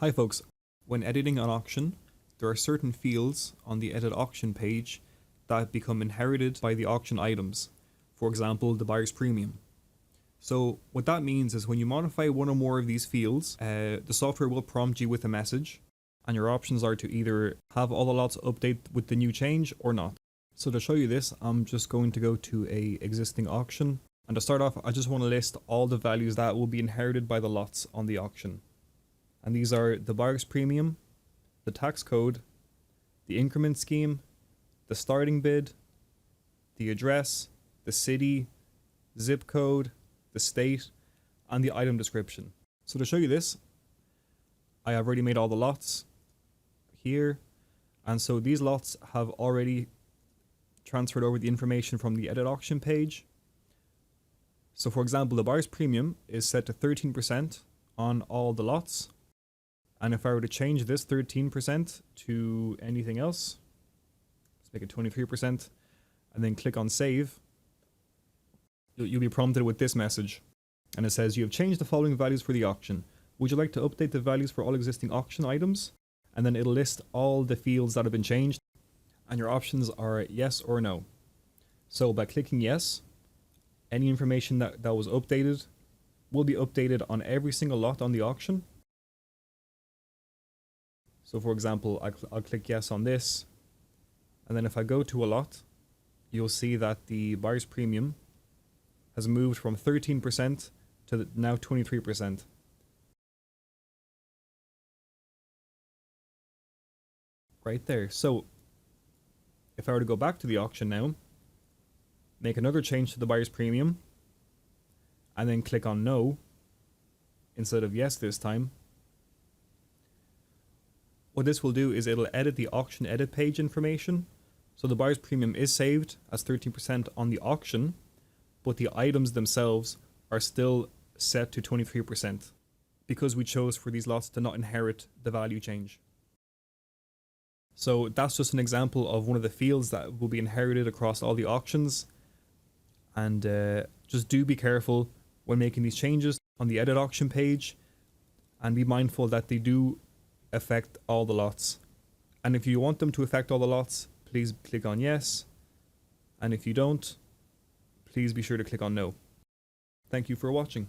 Hi folks, when editing an auction, there are certain fields on the edit auction page that become inherited by the auction items, for example the buyer's premium. So what that means is when you modify one or more of these fields, the software will prompt you with a message, and your options are to either have all the lots update with the new change or not. So to show you this, I'm just going to go to a existing auction, and to start off I just want to list all the values that will be inherited by the lots on the auction. And these are the buyer's premium, the tax code, the increment scheme, the starting bid, the address, the city, zip code, the state, and the item description. So to show you this, I have already made all the lots here, and so these lots have already transferred over the information from the edit auction page. So for example, the buyer's premium is set to 13% on all the lots. And if I were to change this 13% to anything else, let's make it 23%, and then click on save, you'll be prompted with this message. And it says, you have changed the following values for the auction. Would you like to update the values for all existing auction items? And then it'll list all the fields that have been changed. And your options are yes or no. So by clicking yes, any information that was updated will be updated on every single lot on the auction. So for example, I'll click yes on this, and then if I go to a lot, you'll see that the buyer's premium has moved from 13% to now 23%. Right there. So if I were to go back to the auction now, make another change to the buyer's premium, and then click on no instead of yes this time, what this will do is it'll edit the auction edit page information. So the buyer's premium is saved as 13% on the auction, but the items themselves are still set to 23% because we chose for these lots to not inherit the value change. So that's just an example of one of the fields that will be inherited across all the auctions. And just do be careful when making these changes on the edit auction page, and be mindful that they do affect all the lots. And if you want them to affect all the lots, please click on yes, and if you don't, please be sure to click on no. Thank you for watching.